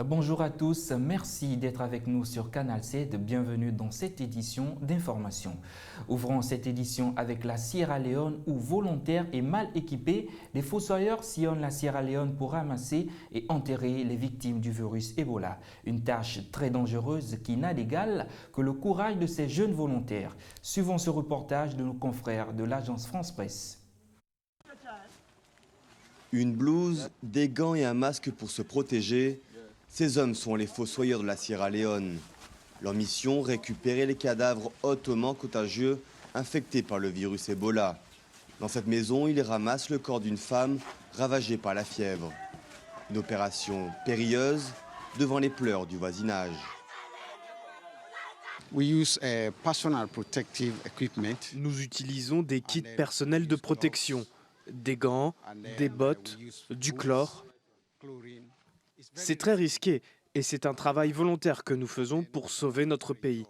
Bonjour à tous, merci d'être avec nous sur Canal 7. Bienvenue dans cette édition d'information. Ouvrons cette édition avec la Sierra Leone où, volontaires et mal équipés, les fossoyeurs sillonnent la Sierra Leone pour ramasser et enterrer les victimes du virus Ebola. Une tâche très dangereuse qui n'a d'égal que le courage de ces jeunes volontaires. Suivons ce reportage de nos confrères de l'agence France Presse. Une blouse, des gants et un masque pour se protéger. Ces hommes sont les fossoyeurs de la Sierra Leone. Leur mission, récupérer les cadavres hautement contagieux infectés par le virus Ebola. Dans cette maison, ils ramassent le corps d'une femme ravagée par la fièvre. Une opération périlleuse devant les pleurs du voisinage. Nous utilisons des kits personnels de protection, des gants, des bottes, du chlore. C'est très risqué et c'est un travail volontaire que nous faisons pour sauver notre pays.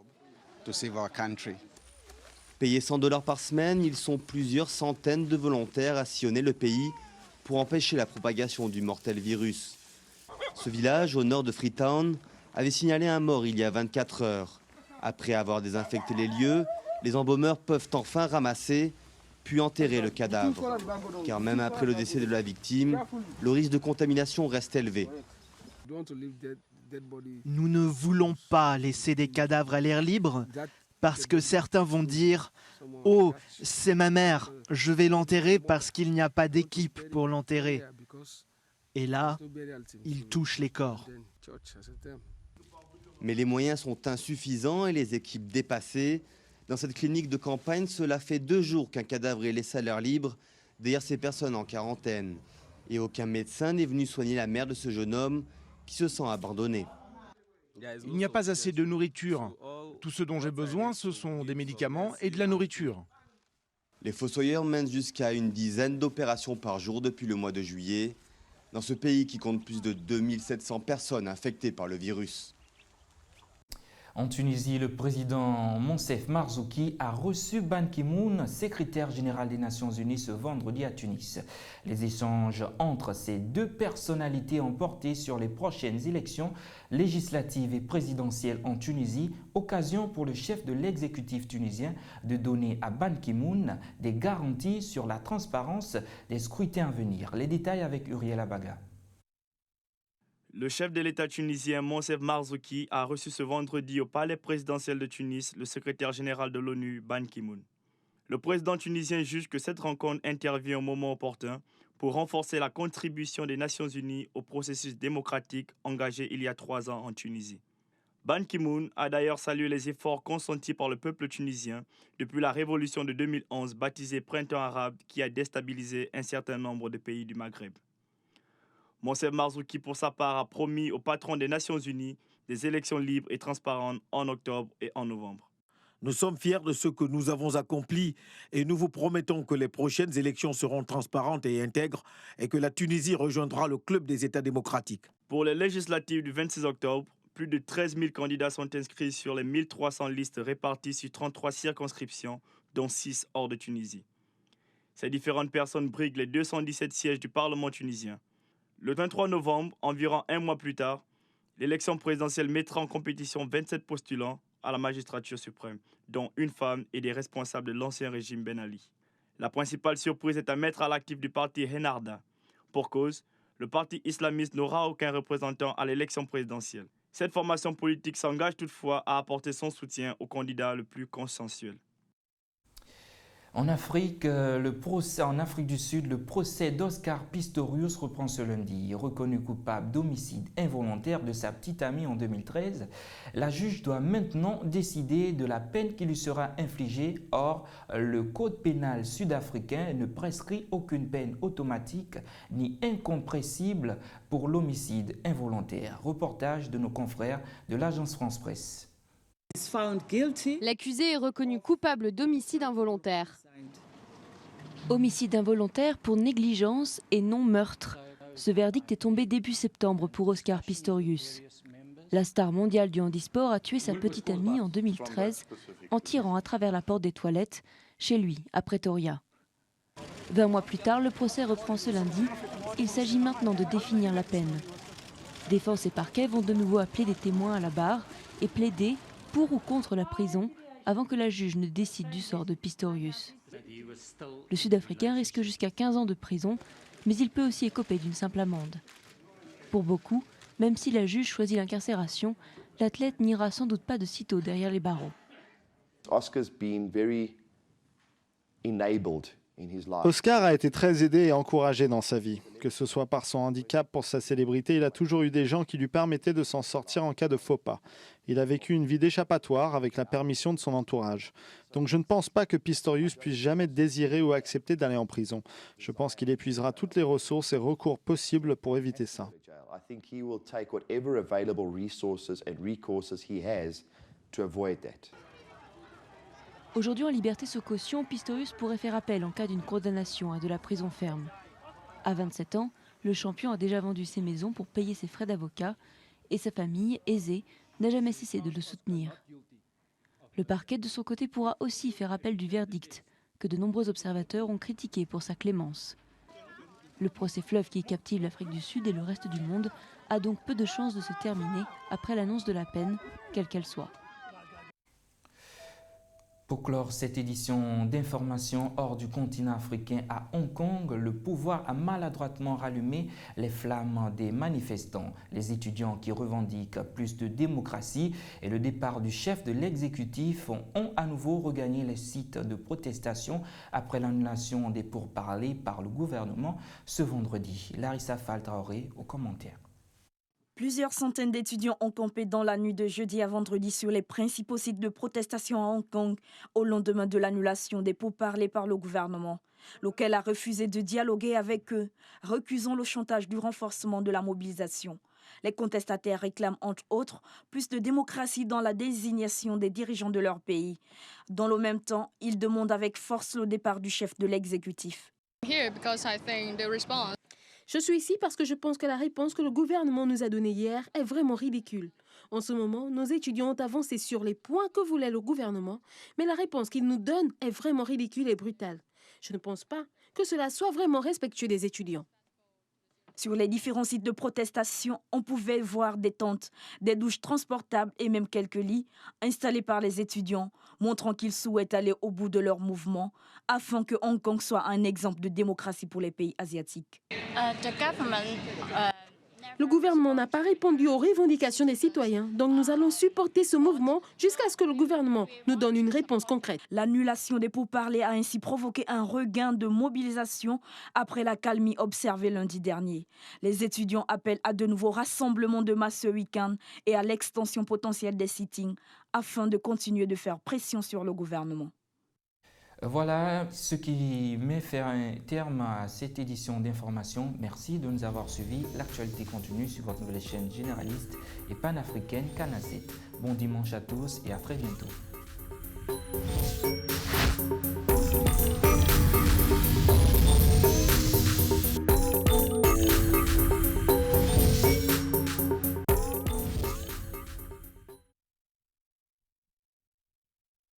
Payés $100 par semaine, ils sont plusieurs centaines de volontaires à sillonner le pays pour empêcher la propagation du mortel virus. Ce village, au nord de Freetown, avait signalé un mort il y a 24 heures. Après avoir désinfecté les lieux, les embaumeurs peuvent enfin ramasser puis enterrer le cadavre. Car même après le décès de la victime, le risque de contamination reste élevé. Nous ne voulons pas laisser des cadavres à l'air libre parce que certains vont dire « Oh, c'est ma mère, je vais l'enterrer parce qu'il n'y a pas d'équipe pour l'enterrer. » Et là, ils touchent les corps. Mais les moyens sont insuffisants et les équipes dépassées. Dans cette clinique de campagne, cela fait 2 jours qu'un cadavre est laissé à l'air libre derrière ces personnes en quarantaine. Et aucun médecin n'est venu soigner la mère de ce jeune homme qui se sent abandonné. Il n'y a pas assez de nourriture. Tout ce dont j'ai besoin, ce sont des médicaments et de la nourriture. Les fossoyeurs mènent jusqu'à une dizaine d'opérations par jour depuis le mois de juillet, dans ce pays qui compte plus de 2700 personnes infectées par le virus. En Tunisie, le président Moncef Marzouki a reçu Ban Ki-moon, secrétaire général des Nations Unies, ce vendredi à Tunis. Les échanges entre ces deux personnalités ont porté sur les prochaines élections législatives et présidentielles en Tunisie, occasion pour le chef de l'exécutif tunisien de donner à Ban Ki-moon des garanties sur la transparence des scrutins à venir. Les détails avec Uriel Abaga. Le chef de l'État tunisien Moncef Marzouki a reçu ce vendredi au palais présidentiel de Tunis le secrétaire général de l'ONU, Ban Ki-moon. Le président tunisien juge que cette rencontre intervient au moment opportun pour renforcer la contribution des Nations Unies au processus démocratique engagé il y a 3 ans en Tunisie. Ban Ki-moon a d'ailleurs salué les efforts consentis par le peuple tunisien depuis la révolution de 2011 baptisée Printemps arabe qui a déstabilisé un certain nombre de pays du Maghreb. Moncef Marzouki, pour sa part, a promis au patron des Nations Unies des élections libres et transparentes en octobre et en novembre. Nous sommes fiers de ce que nous avons accompli et nous vous promettons que les prochaines élections seront transparentes et intègres et que la Tunisie rejoindra le club des États démocratiques. Pour les législatives du 26 octobre, plus de 13 000 candidats sont inscrits sur les 1300 listes réparties sur 33 circonscriptions, dont 6 hors de Tunisie. Ces différentes personnes briguent les 217 sièges du Parlement tunisien. Le 23 novembre, environ 1 mois plus tard, l'élection présidentielle mettra en compétition 27 postulants à la magistrature suprême, dont une femme et des responsables de l'ancien régime Ben Ali. La principale surprise est à mettre à l'actif du parti Ennahda. Pour cause, le parti islamiste n'aura aucun représentant à l'élection présidentielle. Cette formation politique s'engage toutefois à apporter son soutien au candidat le plus consensuel. En Afrique du Sud, le procès d'Oscar Pistorius reprend ce lundi. Reconnu coupable d'homicide involontaire de sa petite amie en 2013, la juge doit maintenant décider de la peine qui lui sera infligée. Or, le code pénal sud-africain ne prescrit aucune peine automatique ni incompressible pour l'homicide involontaire. Reportage de nos confrères de l'agence France Presse. L'accusé est reconnu coupable d'homicide involontaire. Homicide involontaire pour négligence et non meurtre. Ce verdict est tombé début septembre pour Oscar Pistorius. La star mondiale du handisport a tué sa petite amie en 2013 en tirant à travers la porte des toilettes chez lui, à Pretoria. 20 mois plus tard, le procès reprend ce lundi. Il s'agit maintenant de définir la peine. Défense et parquet vont de nouveau appeler des témoins à la barre et plaider pour ou contre la prison avant que la juge ne décide du sort de Pistorius. Le Sud-Africain risque jusqu'à 15 ans de prison, mais il peut aussi écoper d'une simple amende. Pour beaucoup, même si la juge choisit l'incarcération, l'athlète n'ira sans doute pas de sitôt derrière les barreaux. Oscar a été très aidé et encouragé dans sa vie. Que ce soit par son handicap, pour sa célébrité, il a toujours eu des gens qui lui permettaient de s'en sortir en cas de faux pas. Il a vécu une vie d'échappatoire avec la permission de son entourage. Donc je ne pense pas que Pistorius puisse jamais désirer ou accepter d'aller en prison. Je pense qu'il épuisera toutes les ressources et recours possibles pour éviter ça. Aujourd'hui en liberté sous caution, Pistorius pourrait faire appel en cas d'une condamnation à de la prison ferme. À 27 ans, le champion a déjà vendu ses maisons pour payer ses frais d'avocat et sa famille, aisée, n'a jamais cessé de le soutenir. Le parquet de son côté pourra aussi faire appel du verdict que de nombreux observateurs ont critiqué pour sa clémence. Le procès fleuve qui captive l'Afrique du Sud et le reste du monde a donc peu de chances de se terminer après l'annonce de la peine, quelle qu'elle soit. Pour clore cette édition d'information hors du continent africain à Hong Kong, le pouvoir a maladroitement rallumé les flammes des manifestants. Les étudiants qui revendiquent plus de démocratie et le départ du chef de l'exécutif ont à nouveau regagné les sites de protestation après l'annulation des pourparlers par le gouvernement ce vendredi. Larissa Fall-Traoré au commentaire. Plusieurs centaines d'étudiants ont campé dans la nuit de jeudi à vendredi sur les principaux sites de protestation à Hong Kong au lendemain de l'annulation des pourparlers par le gouvernement, lequel a refusé de dialoguer avec eux, recusant le chantage du renforcement de la mobilisation. Les contestataires réclament entre autres plus de démocratie dans la désignation des dirigeants de leur pays. Dans le même temps, ils demandent avec force le départ du chef de l'exécutif. Je suis ici parce que je pense que la réponse que le gouvernement nous a donnée hier est vraiment ridicule. En ce moment, nos étudiants ont avancé sur les points que voulait le gouvernement, mais la réponse qu'ils nous donnent est vraiment ridicule et brutale. Je ne pense pas que cela soit vraiment respectueux des étudiants. Sur les différents sites de protestation, on pouvait voir des tentes, des douches transportables et même quelques lits installés par les étudiants, montrant qu'ils souhaitent aller au bout de leur mouvement afin que Hong Kong soit un exemple de démocratie pour les pays asiatiques. Le gouvernement n'a pas répondu aux revendications des citoyens, donc nous allons supporter ce mouvement jusqu'à ce que le gouvernement nous donne une réponse concrète. L'annulation des pourparlers a ainsi provoqué un regain de mobilisation après la calmie observée lundi dernier. Les étudiants appellent à de nouveaux rassemblements de masse ce week-end et à l'extension potentielle des sittings afin de continuer de faire pression sur le gouvernement. Voilà ce qui met un terme à cette édition d'information. Merci de nous avoir suivis. L'actualité continue sur votre nouvelle chaîne généraliste et panafricaine Canal 7. Bon dimanche à tous et à très bientôt.